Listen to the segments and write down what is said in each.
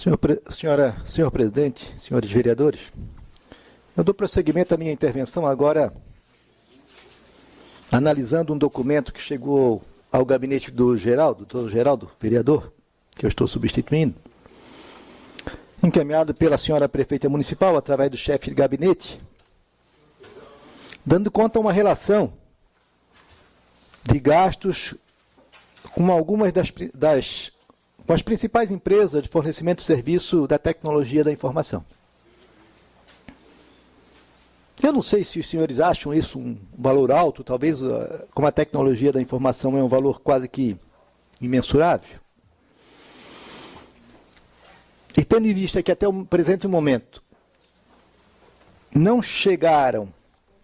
Senhor presidente, senhores vereadores, eu dou prosseguimento à minha intervenção agora analisando um documento que chegou ao gabinete do doutor Geraldo, vereador, que eu estou substituindo, encaminhado pela senhora prefeita municipal através do chefe de gabinete, dando conta uma relação de gastos com algumas com as principais empresas de fornecimento de serviço da tecnologia da informação. Eu não sei se os senhores acham isso um valor alto, talvez como a tecnologia da informação é um valor quase que imensurável. E tendo em vista que até o presente momento não chegaram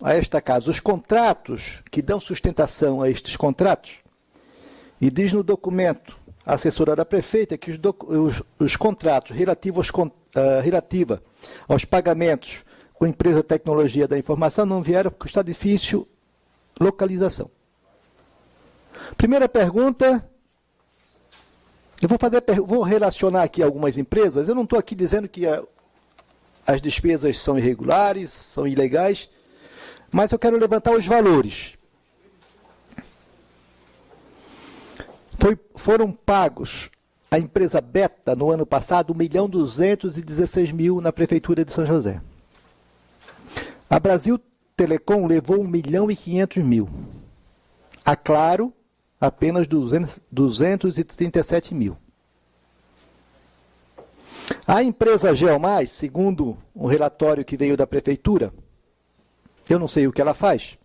a esta casa os contratos que dão sustentação a estes contratos, e diz no documento a assessora da prefeita que os contratos relativos aos pagamentos com a empresa de tecnologia da informação não vieram porque está difícil localização. Primeira pergunta, vou relacionar aqui algumas empresas. Eu não estou aqui dizendo que as despesas são irregulares, são ilegais, mas eu quero levantar os valores. Foram pagos à empresa Beta, no ano passado, 1.216.000 na Prefeitura de São José. A Brasil Telecom levou 1.500.000. A Claro, apenas 237.000. A empresa Geomais, segundo um relatório que veio da Prefeitura, eu não sei o que ela faz,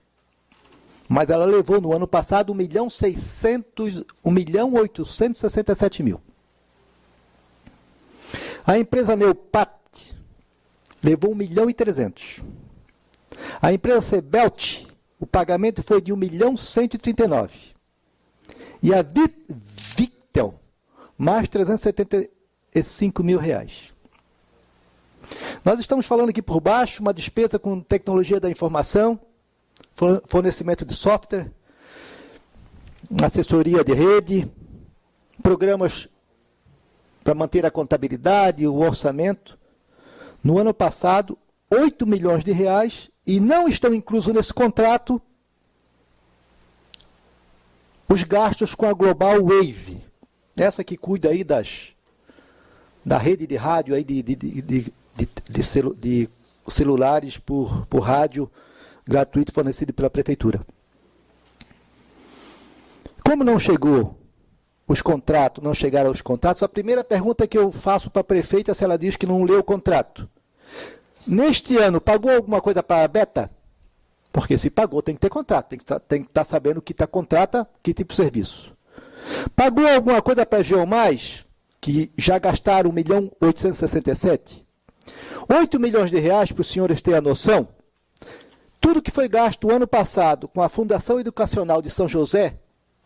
mas ela levou no ano passado 1.867.000. A empresa Neopat levou 1.300.000. A empresa Sebelt, o pagamento foi de 1.139.000. E a Victel, mais R$375.000. Nós estamos falando aqui por baixo, uma despesa com tecnologia da informação, fornecimento de software, assessoria de rede, programas para manter a contabilidade, o orçamento. No ano passado, R$8 milhões, e não estão inclusos nesse contrato os gastos com a Global Wave, essa que cuida aí da rede de rádio aí de celulares por rádio gratuito fornecido pela Prefeitura. Como não chegou os contratos, não chegaram os contratos, a primeira pergunta que eu faço para a prefeita é se ela diz que não leu o contrato. Neste ano, pagou alguma coisa para a Beta? Porque se pagou, tem que ter contrato, tem que estar sabendo que contrata, que tipo de serviço. Pagou alguma coisa para a Geomais, que já gastaram 1.867.000? R$8 milhões, para os senhores terem a noção, tudo que foi gasto o ano passado com a Fundação Educacional de São José,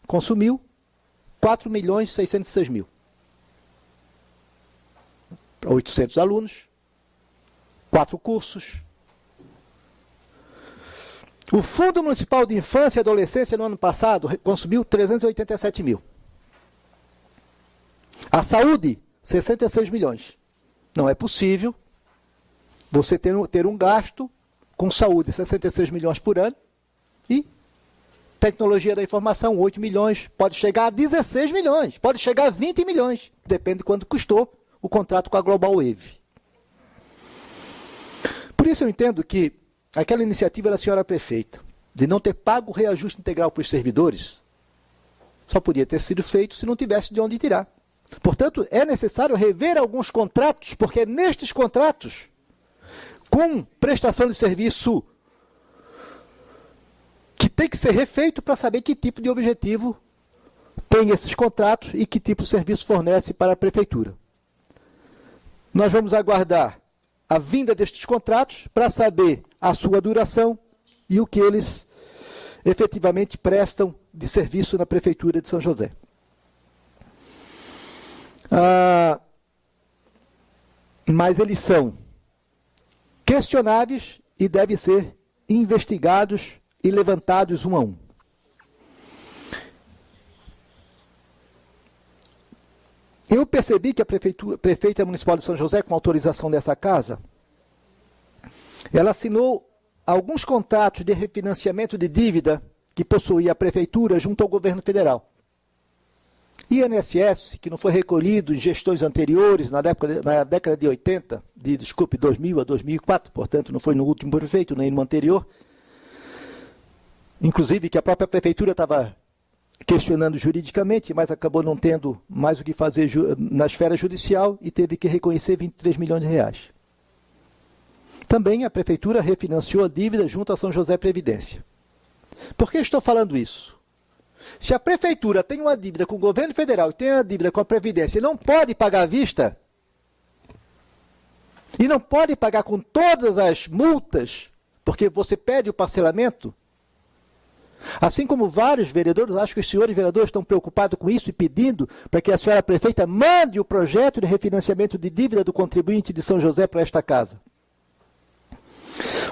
consumiu R$4.606.000. Para 800 alunos, 4 cursos. O Fundo Municipal de Infância e Adolescência, no ano passado, consumiu 387.000. A saúde, 66 milhões. Não é possível você ter um gasto com saúde, 66 milhões por ano, e tecnologia da informação, 8 milhões, pode chegar a 16 milhões, pode chegar a 20 milhões, depende de quanto custou o contrato com a Global Wave. Por isso eu entendo que aquela iniciativa da senhora prefeita, de não ter pago o reajuste integral para os servidores, só podia ter sido feito se não tivesse de onde tirar. Portanto, é necessário rever alguns contratos, porque nestes contratos, com prestação de serviço, que tem que ser refeito para saber que tipo de objetivo tem esses contratos e que tipo de serviço fornece para a prefeitura. Nós vamos aguardar a vinda destes contratos para saber a sua duração e o que eles efetivamente prestam de serviço na Prefeitura de São José. Mas eles são questionáveis e devem ser investigados e levantados um a um. Eu percebi que a prefeita municipal de São José, com autorização dessa casa, ela assinou alguns contratos de refinanciamento de dívida que possuía a prefeitura junto ao governo federal. INSS, que não foi recolhido em gestões anteriores, na década de 80, 2000 a 2004, portanto não foi no último prefeito, nem no anterior, inclusive que a própria prefeitura estava questionando juridicamente, mas acabou não tendo mais o que fazer na esfera judicial e teve que reconhecer 23 milhões de reais. Também a prefeitura refinanciou a dívida junto a São José Previdência. Por que estou falando isso? Se a prefeitura tem uma dívida com o governo federal e tem uma dívida com a Previdência e não pode pagar à vista, e não pode pagar com todas as multas, porque você pede o parcelamento, assim como vários vereadores, acho que os senhores vereadores estão preocupados com isso e pedindo para que a senhora prefeita mande o projeto de refinanciamento de dívida do contribuinte de São José para esta casa.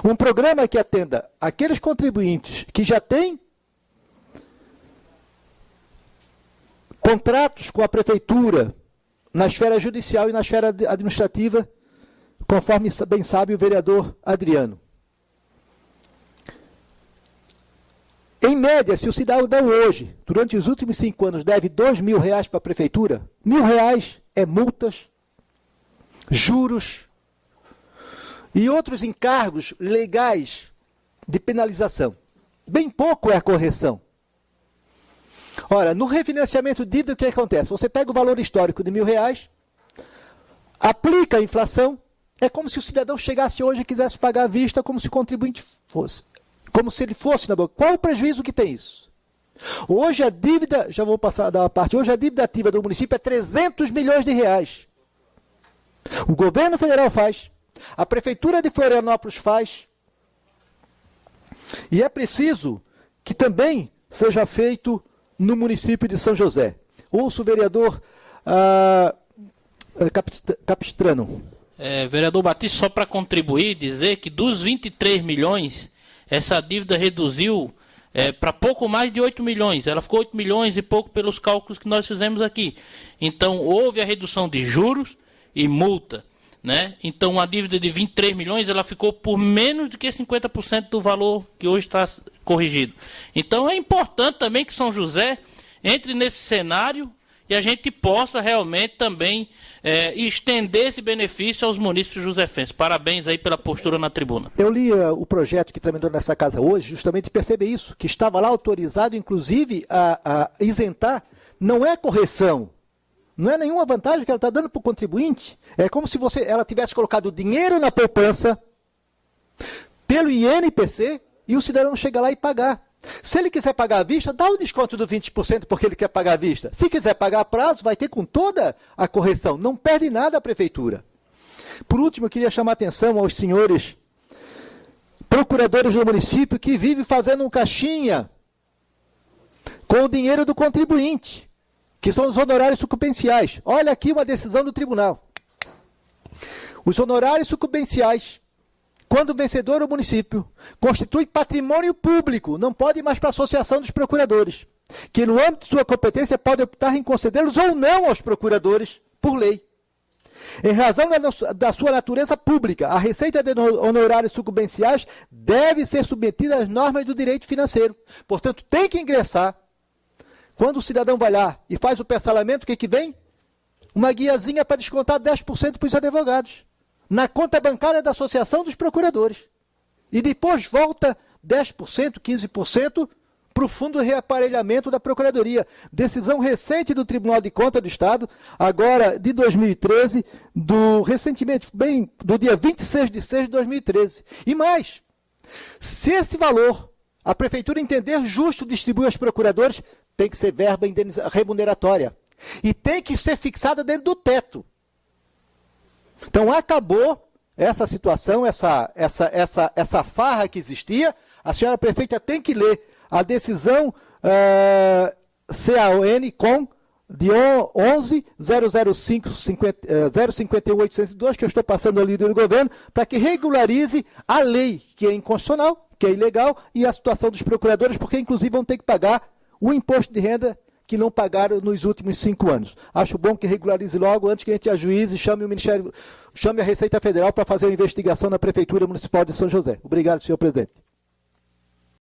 Um programa que atenda aqueles contribuintes que já têm contratos com a prefeitura na esfera judicial e na esfera administrativa, conforme bem sabe o vereador Adriano. Em média, se o cidadão hoje, durante os últimos 5 anos, deve R$2.000 para a prefeitura, R$1.000 é multas, juros e outros encargos legais de penalização. Bem pouco é a correção. Ora, no refinanciamento de dívida, o que acontece? Você pega o valor histórico de R$1.000, aplica a inflação, é como se o cidadão chegasse hoje e quisesse pagar à vista como se o contribuinte fosse. Como se ele fosse na boca. Qual o prejuízo que tem isso? Hoje a dívida, já vou passar da parte, hoje a dívida ativa do município é R$300 milhões. O governo federal faz, a prefeitura de Florianópolis faz, e é preciso que também seja feito no município de São José. Ouço o vereador Capistrano. Vereador Batista, só para contribuir, dizer que dos 23 milhões, essa dívida reduziu para pouco mais de 8 milhões. Ela ficou 8 milhões e pouco pelos cálculos que nós fizemos aqui. Então, houve a redução de juros e multa, né? Então, a dívida de 23 milhões, ela ficou por menos do que 50% do valor que hoje está corrigido. Então, é importante também que São José entre nesse cenário e a gente possa realmente também estender esse benefício aos munícipes josefenses. Parabéns aí pela postura na tribuna. Eu li o projeto que tramitou nessa casa hoje, justamente perceber isso, que estava lá autorizado, inclusive, a isentar, não é correção, não é nenhuma vantagem que ela está dando para o contribuinte, é como se ela tivesse colocado dinheiro na poupança, pelo INPC, e o cidadão chega lá e pagar. Se ele quiser pagar à vista, dá o desconto do 20% porque ele quer pagar à vista. Se quiser pagar a prazo, vai ter com toda a correção. Não perde nada a prefeitura. Por último, eu queria chamar a atenção aos senhores procuradores do município que vivem fazendo um caixinha com o dinheiro do contribuinte, que são os honorários sucumbenciais. Olha aqui uma decisão do tribunal. Os honorários sucumbenciais, quando o vencedor o município constitui patrimônio público, não pode ir mais para a associação dos procuradores, que no âmbito de sua competência pode optar em concedê-los ou não aos procuradores, por lei. Em razão da sua natureza pública, a receita de honorários sucumbenciais deve ser submetida às normas do direito financeiro. Portanto, tem que ingressar. Quando o cidadão vai lá e faz o parcelamento, o que vem? Uma guiazinha para descontar 10% para os advogados, na conta bancária da Associação dos Procuradores. E depois volta 10%, 15% para o Fundo de Reaparelhamento da Procuradoria. Decisão recente do Tribunal de Contas do Estado, agora de 2013, recentemente, bem, do dia 26 de 6 de 2013. E mais, se esse valor a Prefeitura entender justo distribuir aos procuradores, tem que ser verba remuneratória. E tem que ser fixada dentro do teto. Então, acabou essa situação, essa farra que existia. A senhora prefeita tem que ler a decisão CAON de 11.005.051.802, que eu estou passando ali do governo, para que regularize a lei, que é inconstitucional, que é ilegal, e a situação dos procuradores, porque inclusive vão ter que pagar o imposto de renda que não pagaram nos últimos 5 anos. Acho bom que regularize logo, antes que a gente ajuize e chame a Receita Federal para fazer uma investigação na Prefeitura Municipal de São José. Obrigado, senhor presidente.